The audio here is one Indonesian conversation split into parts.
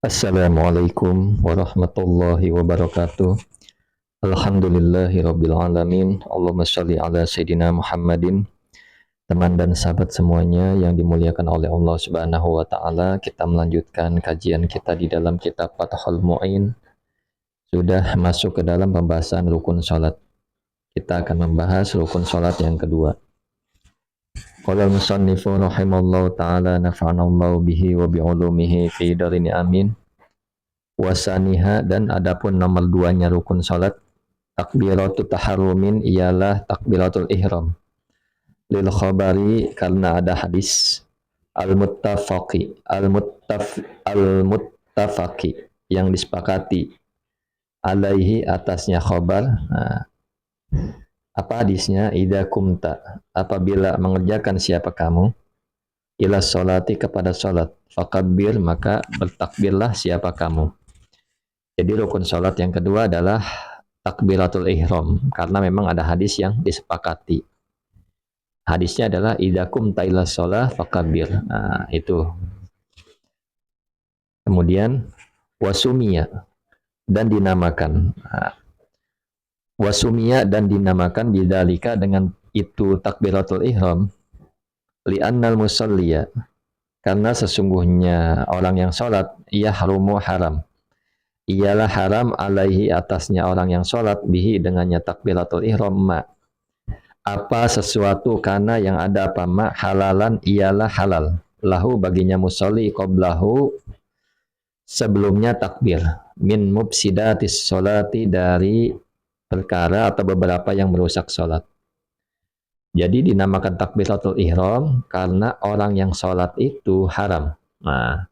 Assalamualaikum warahmatullahi wabarakatuh. Alhamdulillahi rabbil alamin. Allahumma shalli ala sayyidina Muhammadin. Teman dan sahabat semuanya yang dimuliakan oleh Allah Subhanahu wa taala, kita melanjutkan kajian kita di dalam kitab Fathul Mu'in. Sudah masuk ke dalam pembahasan rukun salat. Kita akan membahas rukun salat yang kedua. Qala al-musannifu rahimallahu taala nafa'anallahu bihi wa bi'ulumihi fi darini amin. Wasaniha, dan adapun nomor duanya rukun salat, takbiratul taharrumin ialah takbiratul ihram. Lil khabari, karena ada hadis al-muttafaqi yang disepakati alaihi atasnya khabar. Nah, apa hadisnya? Idza kumta, apabila mengerjakan siapa kamu, ila sholati, kepada salat, fakabbir, maka bertakbirlah siapa kamu. Jadi rukun salat yang kedua adalah takbiratul ihram, karena memang ada hadis yang disepakati. Hadisnya adalah idza qumta ila shalah fakabbir. Nah, itu. Kemudian wasumiya, dan dinamakan. Nah, wasumiya, dan dinamakan bidzalika, dengan itu takbiratul ihram, li'annal musalliya, karena sesungguhnya orang yang salat, yahrumu haram, ialah haram alaihi atasnya orang yang sholat, bihi dengannya takbiratul ihram, ma, apa sesuatu, karena yang ada apa, ma, halalan ialah halal, lahu baginya musolli, qoblahu sebelumnya takbir, min mubsidatis sholati, dari perkara atau beberapa yang merusak sholat. Jadi dinamakan takbiratul ihram karena orang yang sholat itu haram. Nah,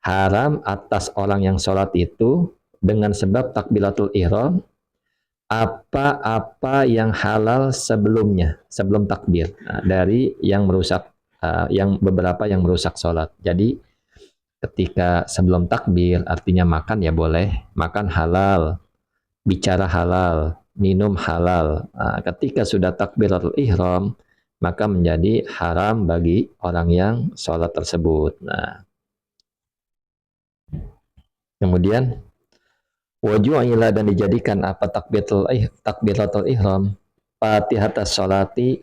haram atas orang yang sholat itu dengan sebab takbiratul ihram apa-apa yang halal sebelumnya, sebelum takbir, dari yang merusak, yang beberapa yang merusak sholat. Jadi ketika sebelum takbir, artinya makan ya boleh, makan halal, bicara halal, minum halal. Ketika sudah takbiratul ihram, maka menjadi haram bagi orang yang sholat tersebut. Nah, kemudian waju'ila, dan dijadikan apa, takbiratul ihram, Fatihatas sholati,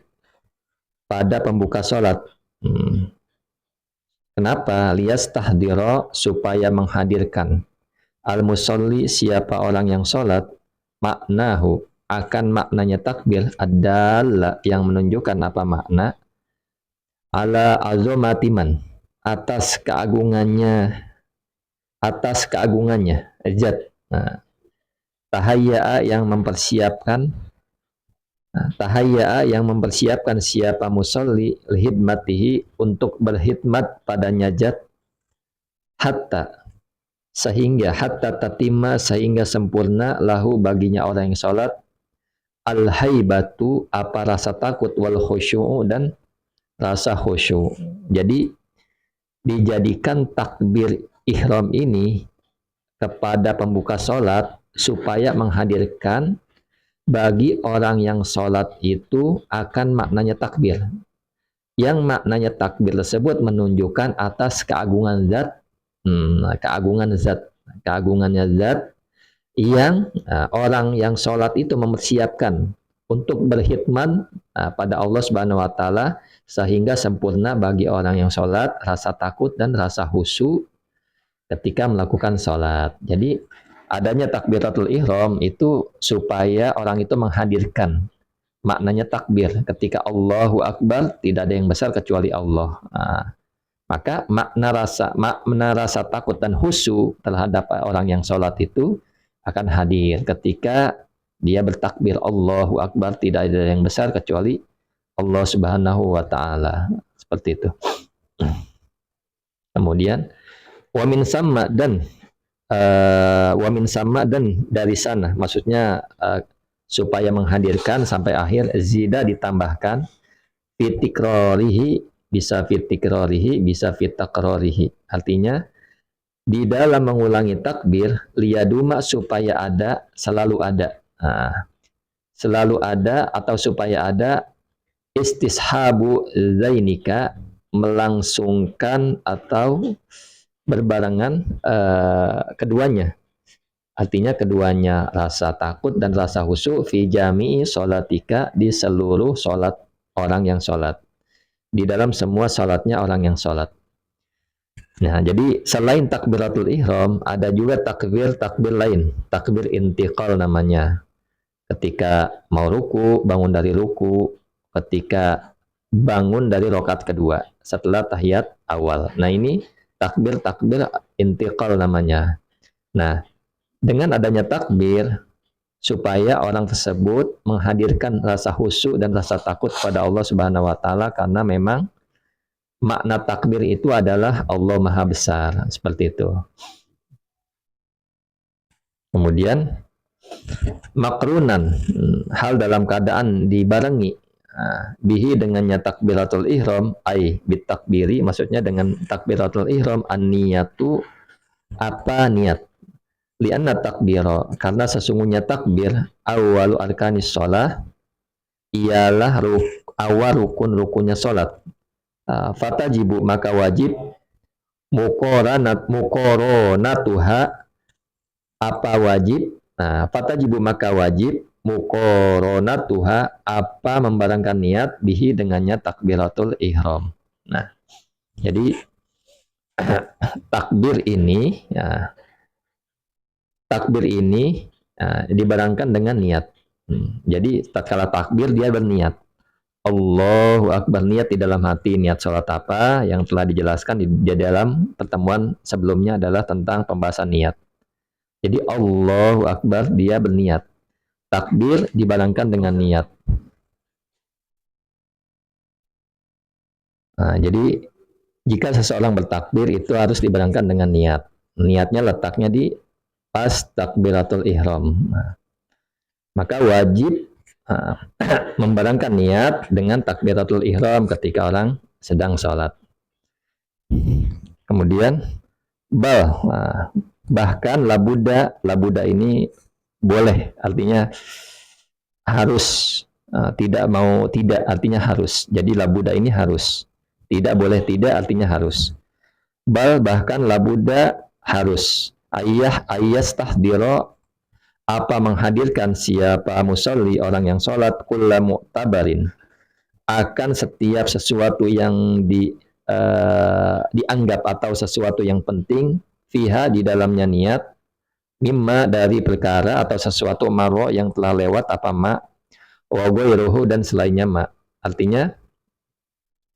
pada pembuka sholat. Kenapa? Liyastahdira, supaya menghadirkan, al-musolli, siapa orang yang sholat, maknahu, akan maknanya takbir, adalah yang menunjukkan apa makna, ala azomatiman, atas keagungannya, zat. Nah, tahayya'a, yang mempersiapkan, siapa musolli, lihidmatihi, untuk berkhidmat padanya zat, hatta, sehingga, hatta tatimma, sehingga sempurna, lahu baginya orang yang sholat, al-haibatu, apa rasa takut, wal khusyu'u, dan rasa khusyuk. Jadi dijadikan takbir ihram ini kepada pembuka sholat supaya menghadirkan bagi orang yang sholat itu akan maknanya takbir. Yang maknanya takbir tersebut menunjukkan atas keagungan zat, keagungannya zat yang orang yang sholat itu mempersiapkan untuk berkhidmat pada Allah Subhanahu wa taala, sehingga sempurna bagi orang yang sholat rasa takut dan rasa khusyuk ketika melakukan sholat. Jadi adanya takbiratul ihram itu supaya orang itu menghadirkan maknanya takbir. Ketika Allahu Akbar, tidak ada yang besar kecuali Allah. Maka makna rasa takut dan khusyuk terhadap orang yang sholat itu akan hadir ketika dia bertakbir Allahu Akbar, tidak ada yang besar kecuali Allah Subhanahu wa taala. Seperti itu. Kemudian wamin sama, dan dari sana, maksudnya supaya menghadirkan sampai akhir, zida, ditambahkan, fitikrorihi, bisa fitikrorihi, bisa fitakrorihi. Artinya di dalam mengulangi takbir, liyaduma, supaya ada, selalu ada. Selalu ada, atau supaya ada, istishabu zainika, melangsungkan atau berbarengan keduanya. Artinya keduanya rasa takut dan rasa khusyuk fi jami'i sholatika di seluruh sholat orang yang sholat. Di dalam semua sholatnya orang yang sholat. Nah, jadi selain takbiratul ihram, ada juga takbir lain. Takbir intiqal namanya. Ketika mau ruku, bangun dari ruku. Ketika bangun dari rokat kedua. Setelah tahiyat awal. Nah, ini takbir intiqal namanya. Nah, dengan adanya takbir, supaya orang tersebut menghadirkan rasa khusyuk dan rasa takut pada Allah Subhanahu wa taala, karena memang makna takbir itu adalah Allah Maha Besar, seperti itu. Kemudian makrunan, hal dalam keadaan dibarengi bihi dengannya takbiratul ihram, ai bitakbiri, maksudnya dengan takbiratul ihram an-niyatu, apa niat. Lianna takbira, karena sesungguhnya takbir awwalu arkanis shalah, ialah awal rukun-rukunnya salat. Fatajibu, maka wajib, muqaranatuha, apa wajib. Fatajibu, maka wajib, muqaranatuha, apa membarengkan niat bihi dengannya takbiratul ihram. Nah, jadi takbir ini ya, takbir ini dibarengkan dengan niat. Jadi tatkala takbir dia berniat. Allahu Akbar, niat di dalam hati. Niat sholat apa yang telah dijelaskan di dalam pertemuan sebelumnya adalah tentang pembahasan niat. Jadi Allahu Akbar, dia berniat. Takbir dibarengkan dengan niat. Nah, jadi jika seseorang bertakbir itu harus dibarengkan dengan niat. Niatnya letaknya di pas takbiratul ihram. Maka wajib membarengkan niat dengan takbiratul ihram ketika orang sedang sholat. Kemudian bahkan labuda ini boleh, artinya harus. Tidak mau tidak, artinya harus. Jadi labuda ini harus. Tidak boleh tidak, artinya harus. Bahkan labuda harus. Ayas tahdiro, apa menghadirkan siapa musolli, orang yang sholat, kulla mu'tabarin, akan setiap sesuatu yang dianggap atau sesuatu yang penting, fiha di dalamnya niat, mimma dari perkara atau sesuatu marwa yang telah lewat apa ma, wa ghairuhu dan selainnya ma. Artinya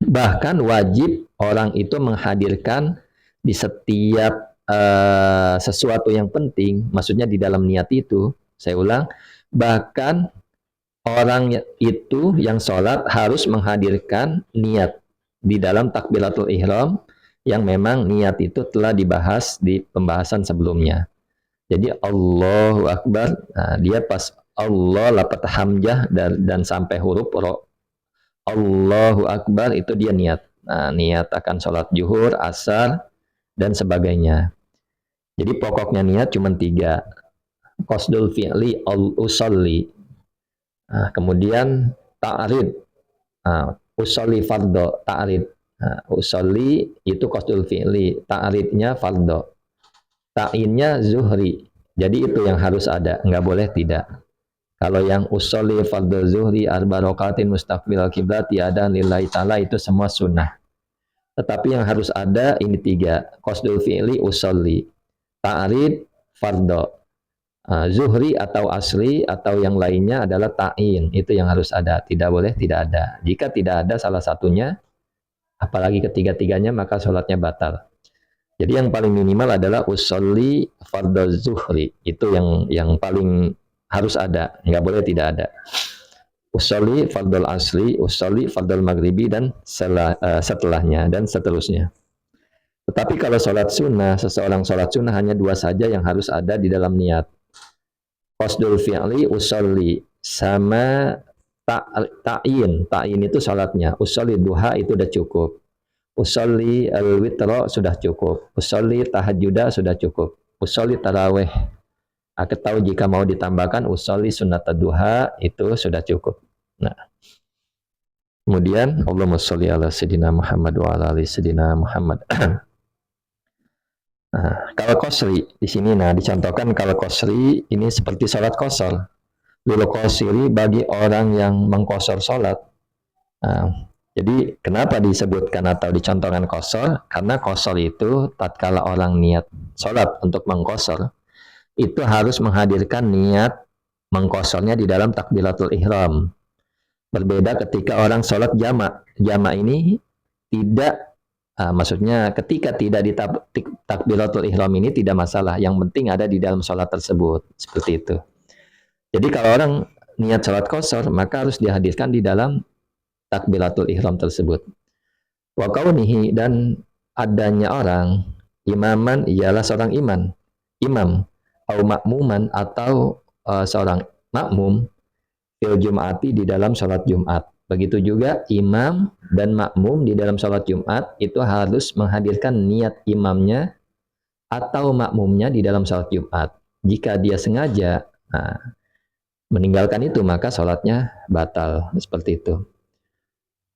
bahkan wajib orang itu menghadirkan di setiap sesuatu yang penting, maksudnya di dalam niat itu. Saya ulang, bahkan orang itu yang sholat harus menghadirkan niat di dalam takbiratul ihram, yang memang niat itu telah dibahas di pembahasan sebelumnya. Jadi Allahu Akbar, dia pas Allah lapat hamzah dan sampai huruf ro, Allahu Akbar, itu dia niat. Niat akan sholat zuhur, asar, dan sebagainya. Jadi pokoknya niat cuma 3. Qasdul fi'li al-usalli. Kemudian ta'rid. Usalli fardho, ta'rid. Usalli itu qasdul fi'li, ta'ridnya fardho. Ta'innya zuhri. Jadi itu yang harus ada, nggak boleh tidak. Kalau yang usolli fardhu zuhri arba rakatin mustaqbil al-qiblati ada lillahi ta'ala, itu semua sunnah. Tetapi yang harus ada ini 3. Qasdul fi'li usolli, ta'rid fardhu, zuhri atau asli atau yang lainnya adalah ta'in. Itu yang harus ada, tidak boleh tidak ada. Jika tidak ada salah satunya, apalagi ketiga-tiganya, maka sholatnya batal. Jadi yang paling minimal adalah usolli fardhu zuhri. Itu yang paling harus ada, nggak boleh tidak ada. Usolli fardhu asli, usolli fardhu maghribi, dan setelahnya, dan seterusnya. Tetapi kalau sholat sunnah, seseorang sholat sunnah hanya 2 saja yang harus ada di dalam niat. Qasdul fi'li usolli, sama ta'in. Ta'in itu sholatnya. Usolli duha itu udah cukup. Usolli al-witro sudah cukup. Usolli tahajjuda sudah cukup. Usolli taraweh, atau jika mau ditambahkan usolli sunnat duha, itu sudah cukup. Nah, kemudian Allahumma sholli ala sayyidina Muhammad wa ala ali sayyidina Muhammad. Kalau qasri di sini, dicontohkan kalau qasri ini seperti sholat qasar. Lil qasiri bagi orang yang mengqasar sholat. Nah, jadi kenapa disebutkan atau dicontohkan qasar? Karena qasar itu tatkala orang niat sholat untuk mengqasar, itu harus menghadirkan niat mengqasarnya di dalam takbiratul ihram. Berbeda ketika orang sholat jamak. Jamak ini tidak, maksudnya ketika tidak di takbiratul ihram ini tidak masalah. Yang penting ada di dalam sholat tersebut. Seperti itu. Jadi kalau orang niat sholat qasar, maka harus dihadirkan di dalam takbiratul ihram tersebut. Wa kaunihi, dan adanya orang imaman ialah seorang imam atau makmuman atau seorang makmum fil jum'ati di dalam sholat Jumat. Begitu juga imam dan makmum di dalam sholat Jumat itu harus menghadirkan niat imamnya atau makmumnya di dalam sholat Jumat. Jika dia sengaja meninggalkan itu, maka sholatnya batal. Seperti itu.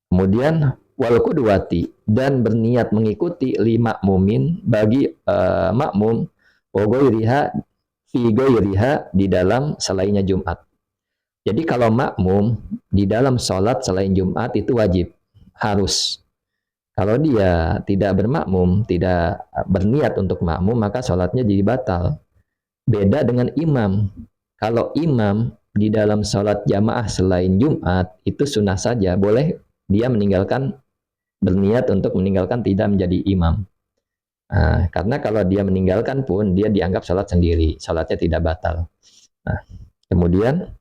Kemudian wal qudwati, dan berniat mengikuti lima makmumin bagi makmum wa ghairiha fi ghairiha di dalam selainnya Jumat. Jadi kalau makmum di dalam sholat selain Jumat itu wajib, harus. Kalau dia tidak bermakmum, tidak berniat untuk makmum, maka sholatnya jadi batal. Beda dengan imam. Kalau imam di dalam sholat jamaah selain Jumat, itu sunnah saja. Boleh dia meninggalkan, berniat untuk meninggalkan, tidak menjadi imam. Karena kalau dia meninggalkan pun, dia dianggap sholat sendiri. Sholatnya tidak batal. Kemudian,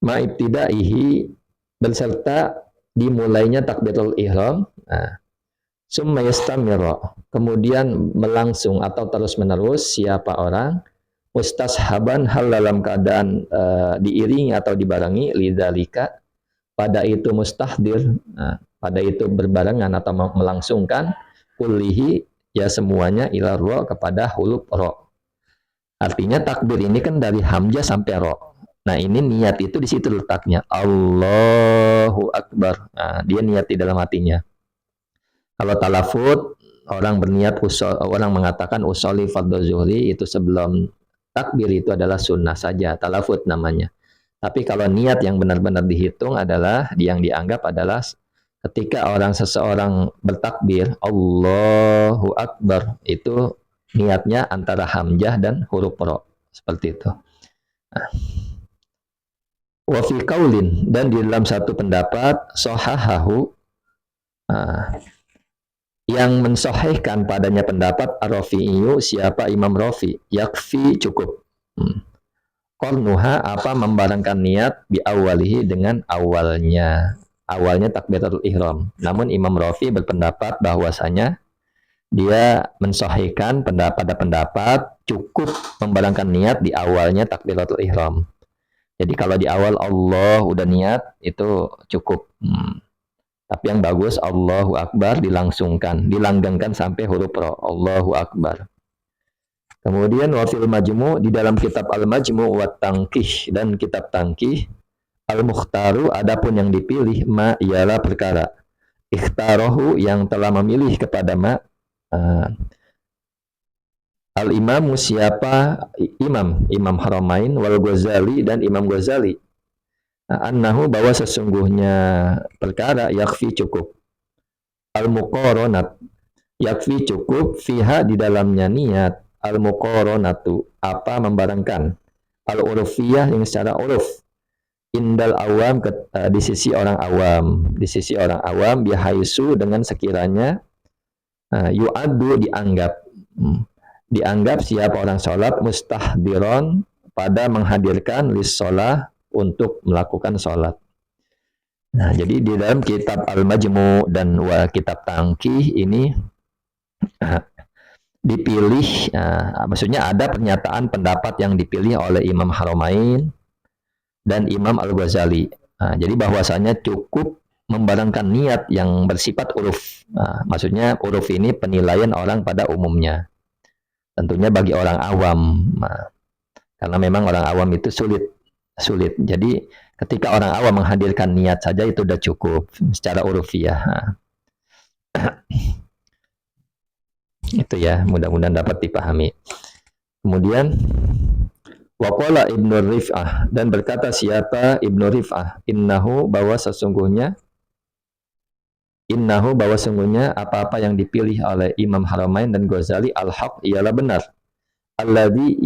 ma'ibtidaihi, berserta dimulainya takbiratul ihram, summa yastamira, kemudian melangsung atau terus menerus siapa orang mustashaban hal dalam keadaan diiringi atau dibarengi lidzalika pada itu mustahdir, pada itu berbarengan atau melangsungkan kullihi ya semuanya ila ro kepada huruf ro. Artinya takbir ini kan dari hamzah sampai ro. Nah ini niat itu di situ letaknya. Allahu Akbar. Dia niat di dalam hatinya. Kalau talafut, orang berniat, orang mengatakan usolli fardhu zuhri, itu sebelum takbir itu adalah sunnah saja, talafut namanya. Tapi kalau niat yang benar-benar dihitung adalah, yang dianggap adalah ketika seseorang bertakbir, Allahu Akbar, itu niatnya antara hamzah dan huruf ro. Seperti itu. Wa fi qaulin, dan di dalam satu pendapat, sohahahu, yang mensahihkan padanya pendapat Ar-Rafi'iyu, siapa Imam Rafi, yakfi cukup. Qarnuha, apa membarengkan niat bi awalihi dengan awalnya takbiratul ihram. Namun Imam Rafi berpendapat bahwasanya dia mensahihkan pendapat cukup membarengkan niat di awalnya takbiratul ihram. Jadi kalau di awal Allah udah niat itu cukup. Tapi yang bagus Allahu Akbar dilangsungkan, dilanggengkan sampai huruf ro. Allahu Akbar. Kemudian wafil majmu, di dalam kitab al-majmu wa tangkih, dan kitab tangkih, al-mukhtaru, adapun yang dipilih, ma ialah perkara. Ikhtarohu, yang telah memilih kepada ma. Al-imamu, siapa imam Haramain wal Ghazali, dan Imam Ghazali. Annahu, bahwa sesungguhnya perkara yakfi cukup, al-muqaranat, yakfi cukup, fiha di dalamnya niat, al-muqaranatu, apa membarengkan, al-urfiyah yang secara uruf, indal awam, di sisi orang awam, bihaisu, dengan sekiranya yu'addu, dianggap siapa orang sholat mustahdiron, pada menghadirkan lis sholah, untuk melakukan sholat. Nah, jadi di dalam kitab Al-Majmu dan kitab Tangkih ini dipilih, maksudnya ada pernyataan pendapat yang dipilih oleh Imam Haramain dan Imam Al-Ghazali. Jadi bahwasanya cukup membarengkan niat yang bersifat uruf. Maksudnya uruf ini penilaian orang pada umumnya. Tentunya bagi orang awam. Karena memang orang awam itu sulit. Jadi ketika orang awam menghadirkan niat saja itu sudah cukup secara urufiah. Itu ya, mudah-mudahan dapat dipahami. Kemudian waqala Ibnu Rif'ah, dan berkata siapa Ibnu Rif'ah, innahu bahwa sungguhnya apa-apa yang dipilih oleh Imam Haramain dan Ghazali al-haq ialah benar. Alladzi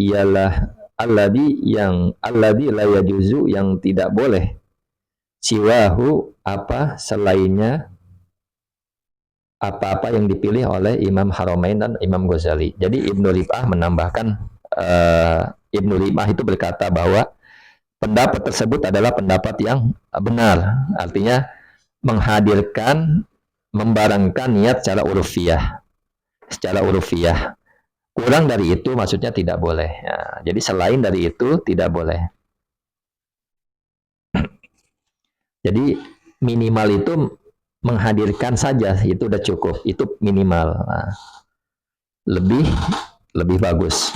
la yajuzu, yang tidak boleh, siwahu apa selainnya, apa-apa yang dipilih oleh Imam Haramain dan Imam Ghazali. Jadi Ibnu Rif'ah menambahkan, Ibnu Rif'ah itu berkata bahwa pendapat tersebut adalah pendapat yang benar. Artinya menghadirkan, membarengkan niat secara urfiah. Secara urfiah. Kurang dari itu maksudnya tidak boleh. Ya, jadi selain dari itu tidak boleh. Jadi minimal itu menghadirkan saja, itu udah cukup. Itu minimal. Nah, lebih bagus.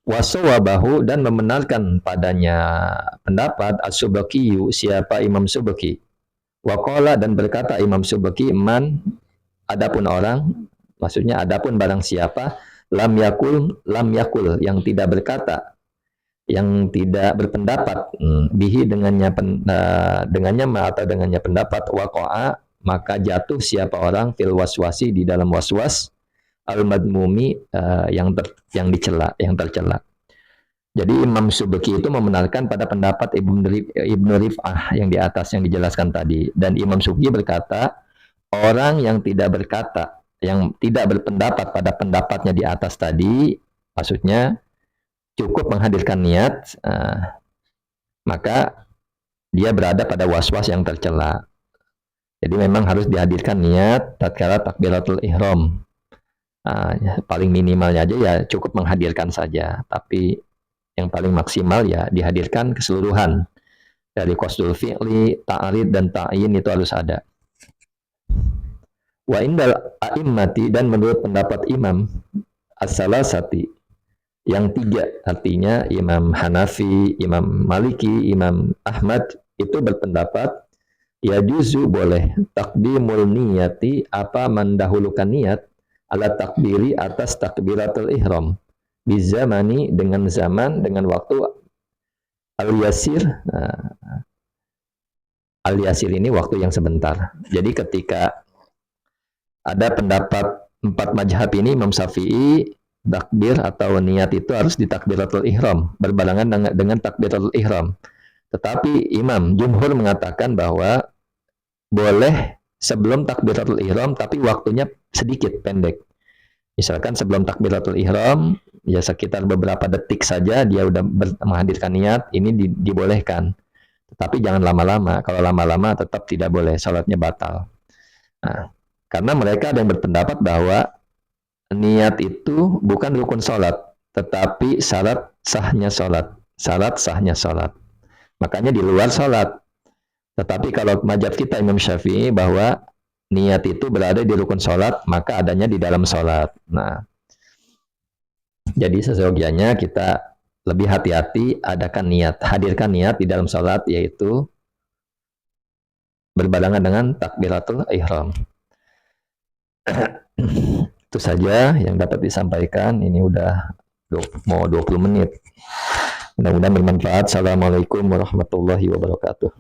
Wasawabahu, dan membenarkan padanya pendapat as-Subaki, siapa Imam Subaki. Waqala, dan berkata Imam Subaki, man, adapun orang, maksudnya adapun barang siapa, lam yakul, yang tidak berkata, yang tidak berpendapat, bihi dengannya atau dengannya pendapat, waqa'a, maka jatuh siapa orang fil waswasi, di dalam waswas, al madmumi, yang dicela, yang tercela. Jadi Imam Subaki itu membenarkan pada pendapat Ibnu Rif'ah yang di atas yang dijelaskan tadi. Dan Imam Subaki berkata, orang yang tidak berkata, yang tidak berpendapat pada pendapatnya di atas tadi, maksudnya cukup menghadirkan niat, maka dia berada pada waswas yang tercela. Jadi memang harus dihadirkan niat tatkala takbiratul ihram. Paling minimalnya aja ya cukup menghadirkan saja, tapi yang paling maksimal ya dihadirkan keseluruhan dari qasdul fi'li, ta'rid dan ta'yin, itu harus ada. Wa indal a'immati, dan menurut pendapat imam as-salasati, yang tiga, artinya Imam Hanafi, Imam Maliki, Imam Ahmad, itu berpendapat ya juzu boleh takdimul niyati, apa mendahulukan niat, ala takbiri, atas takbiratul ihram, bizamani, dengan zaman, dengan waktu, al-yasir. Al-yasir ini waktu yang sebentar. Jadi ketika ada pendapat 4 mazhab ini, Imam Syafi'i, takbir atau niat itu harus di takbiratul ihram, berbarengan dengan takbiratul ihram. Tetapi Imam Jumhur mengatakan bahwa boleh sebelum takbiratul ihram, tapi waktunya sedikit, pendek. Misalkan sebelum takbiratul ihram, ya sekitar beberapa detik saja dia udah menghadirkan niat, ini dibolehkan. Tetapi jangan lama-lama. Kalau lama-lama tetap tidak boleh, salatnya batal. Nah, karena mereka ada yang berpendapat bahwa niat itu bukan rukun salat, tetapi syarat sahnya salat. Syarat sahnya salat. Makanya di luar salat. Tetapi kalau mazhab kita Imam Syafi'i bahwa niat itu berada di rukun salat, maka adanya di dalam salat. Nah, jadi seyogianya kita lebih hati-hati adakan niat, hadirkan niat di dalam salat, yaitu berbarengan dengan takbiratul ihram. Itu saja yang dapat disampaikan. Ini udah mau 20 menit. Mudah-mudahan bermanfaat. Assalamualaikum warahmatullahi wabarakatuh.